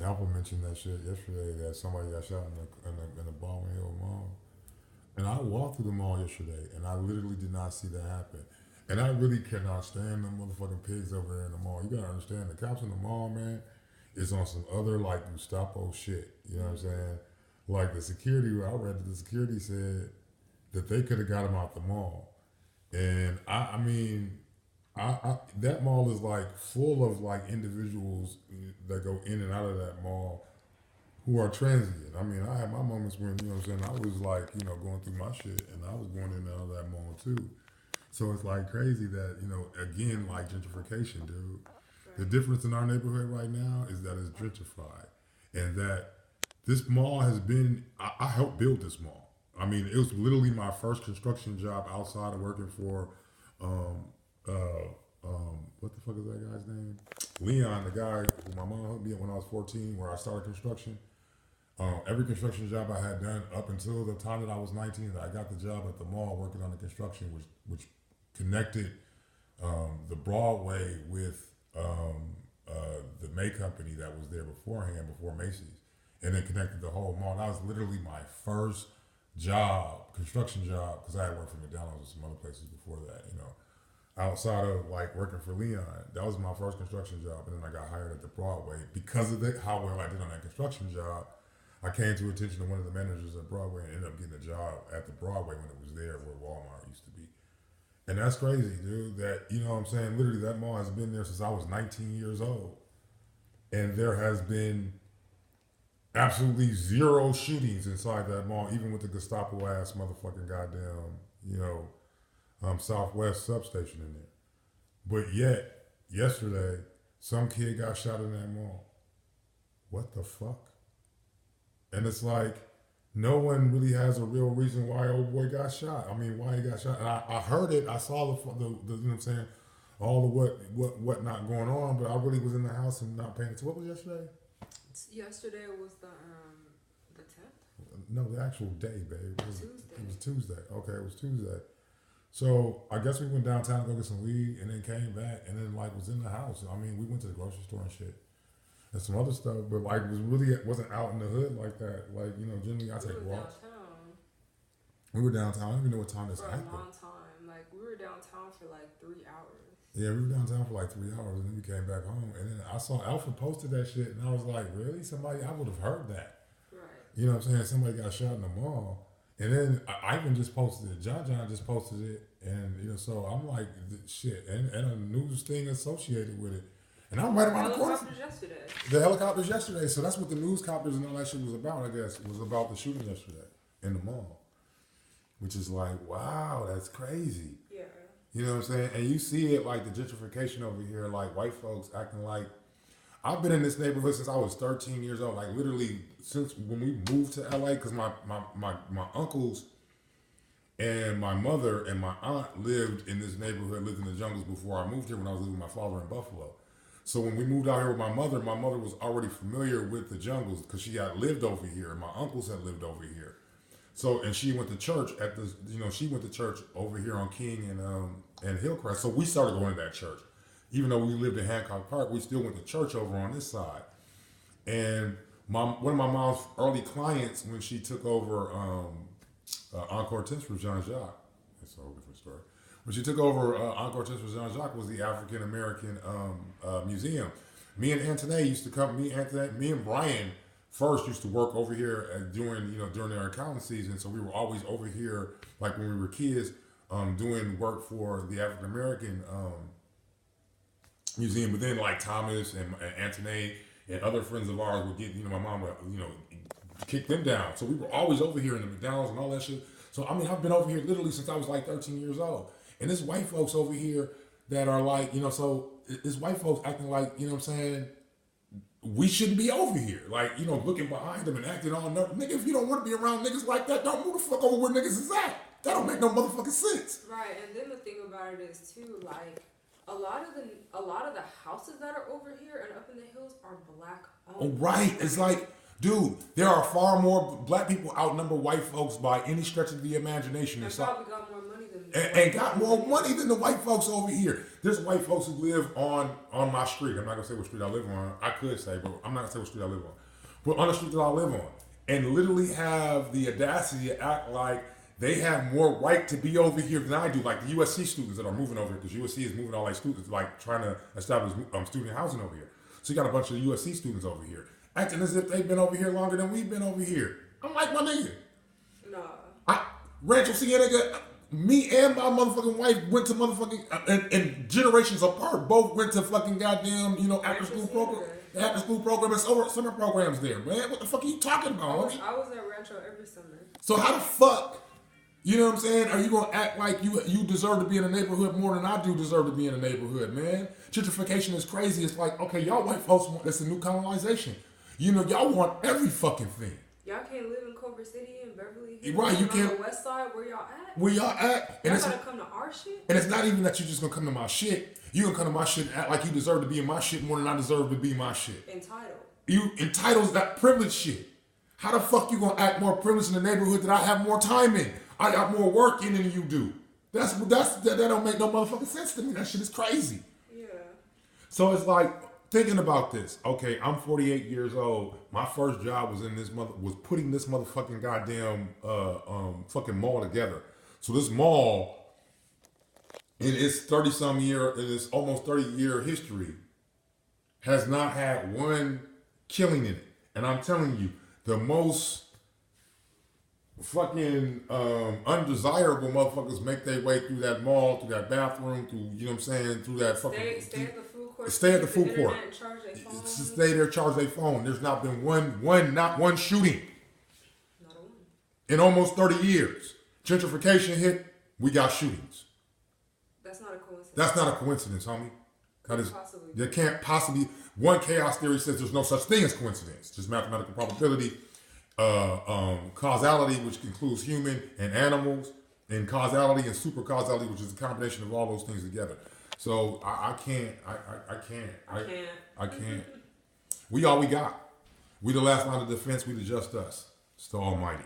Alpha mentioned that shit yesterday that somebody got shot in the Baldwin Hill Mall. And I walked through the mall yesterday, and I literally did not see that happen. And I really cannot stand them motherfucking pigs over there in the mall. You gotta understand, the cops in the mall, man, is on some other like Gestapo shit. You know what I'm saying? Like the security, I read that the security said that they could have got him out the mall. And I mean, that mall is like full of like individuals that go in and out of that mall who are transient. I mean, I had my moments when, you know what I'm saying, I was like, you know, going through my shit and I was going in and out of that mall too. So it's like crazy that, you know, again, like gentrification, dude. The difference in our neighborhood right now is that it's gentrified and that this mall has been, I helped build this mall. I mean, it was literally my first construction job outside of working for, um, what the fuck is that guy's name? Leon, the guy who my mom hooked me up when I was 14, where I started construction. Every construction job I had done up until the time that I was 19, I got the job at the mall working on the construction, which connected the Broadway with the May company that was there beforehand, before Macy's, and then connected the whole mall. That was literally my first job, construction job, because I had worked for McDonald's and some other places before that, you know. Outside of like working for Leon, that was my first construction job, and then I got hired at the Broadway because of how well I did on that construction job. I came to attention of one of the managers at Broadway and ended up getting a job at the Broadway when it was there where Walmart used to be. And that's crazy, dude, that, you know what I'm saying, literally that mall has been there since I was 19 years old. And there has been absolutely zero shootings inside that mall, even with the Gestapo ass motherfucking goddamn, you know, Southwest substation in there. But yet, yesterday, some kid got shot in that mall. What the fuck? And it's like, no one really has a real reason why old boy got shot. I mean, why he got shot. And I heard it. I saw the you know what I'm saying, all the what not going on. But I really was in the house and not paying attention. What was yesterday? Yesterday was the 10th. No, the actual day, babe. Tuesday. It was Tuesday. Okay, it was Tuesday. So I guess we went downtown to go get some weed, and then came back, and then like was in the house. I mean, we went to the grocery store and shit, and some other stuff. But like, it wasn't out in the hood like that. Like, you know, generally I take walks. Downtown. We were downtown. I don't even know what time this happened. For a long time. Like, we were downtown for like 3 hours. Yeah, we were downtown for like 3 hours, and then we came back home. And then I saw Alpha posted that shit, and I was like, really? Somebody, I would have heard that. Right. You know what I'm saying? Somebody got shot in the mall. And then Ivan just posted it. John just posted it. And, you know, so I'm like, shit. And a news thing associated with it. And I'm right around the corner. Yesterday. The helicopters yesterday. So that's what the news copters and all that shit was about, I guess. It was about the shooting yesterday in the mall. Which is like, wow, that's crazy. Yeah. You know what I'm saying? And you see it like the gentrification over here, like white folks acting like, I've been in this neighborhood since I was 13 years old. Like literally since when we moved to LA, because my uncles and my mother and my aunt lived in this neighborhood, lived in the jungles before I moved here when I was living with my father in Buffalo. So when we moved out here with my mother was already familiar with the jungles because she had lived over here and my uncles had lived over here. So, and she went to church she went to church over here on King and Hillcrest. So we started going to that church. Even though we lived in Hancock Park, we still went to church over on this side. And one of my mom's early clients, when she took over Encore Tents for Jean-Jacques, that's a whole different story. When she took over Encore Tents for Jean-Jacques was the African American museum. Me and Antoinette used to come. Me and Brian first used to work over here during their accounting season. So we were always over here, like when we were kids, doing work for the African American museum. But then like Thomas and Antoinette and other friends of ours would get, my mom would, kick them down. So we were always over here in the McDonald's and all that shit. So I mean, I've been over here literally since I was like 13 years old. And there's white folks over here that are like, so it's white folks acting like, you know what I'm saying, we shouldn't be over here. Like, looking behind them and acting all nervous. Nigga, if you don't want to be around niggas like that, don't move the fuck over where niggas is at. That don't make no motherfucking sense. Right, and then the thing about it is too, like, a lot of the houses that are over here and up in the hills are black owned. Oh, right. It's like, dude, there are far more black people outnumber white folks by any stretch of the imagination. And probably got more money than them. and got more money than the white folks over here. There's white folks who live on my street. I'm not gonna say what street I live on. I could say, but I'm not gonna say what street I live on. But on the street that I live on, and literally have the audacity to act like they have more right to be over here than I do. Like the USC students that are moving over here, because USC is moving all like students, like trying to establish student housing over here. So you got a bunch of USC students over here acting as if they've been over here longer than we've been over here. I'm like, my nigga. Nah. Rancho Cienega, me and my motherfucking wife went to motherfucking, and generations apart, both went to fucking goddamn, after school program and summer programs there, man. What the fuck are you talking about, homie? I was at Rancho every summer. So how the fuck, you know what I'm saying, are you gonna act like you deserve to be in a neighborhood more than I do deserve to be in a neighborhood, man? Gentrification is crazy. It's like, okay, y'all white folks want, that's a new colonization. Y'all want every fucking thing. Y'all can't live in Culver City and Beverly Hills. Right, you can't. On the west side, where y'all at? Where y'all at? Y'all gotta come to our shit? And it's not even that you just gonna come to my shit. You gonna come to my shit and act like you deserve to be in my shit more than I deserve to be in my shit. Entitled. You entitled that privilege shit. How the fuck you gonna act more privileged in the neighborhood that I have more time in? I got more work in than you do. That don't make no motherfucking sense to me. That shit is crazy. Yeah. So it's like, thinking about this, okay, I'm 48 years old. My first job was putting this motherfucking goddamn fucking mall together. So this mall, in its almost 30-year history, has not had one killing in it. And I'm telling you, the most fucking undesirable motherfuckers make their way through that mall, through that bathroom, through, you know what I'm saying, through that fucking... Stay at the food court. Stay at the food court. Charge their phone. Stay there, charge their phone. There's not been not one shooting. Not a one. In almost 30 years. Gentrification hit, we got shootings. That's not a coincidence. That's not a coincidence, homie. There can't possibly... One chaos theory says there's no such thing as coincidence. Just mathematical probability. Causality, which includes human and animals, and causality and super causality, which is a combination of all those things together. So I can't. We all we got. We the last line of defense. We the just us. It's the Almighty.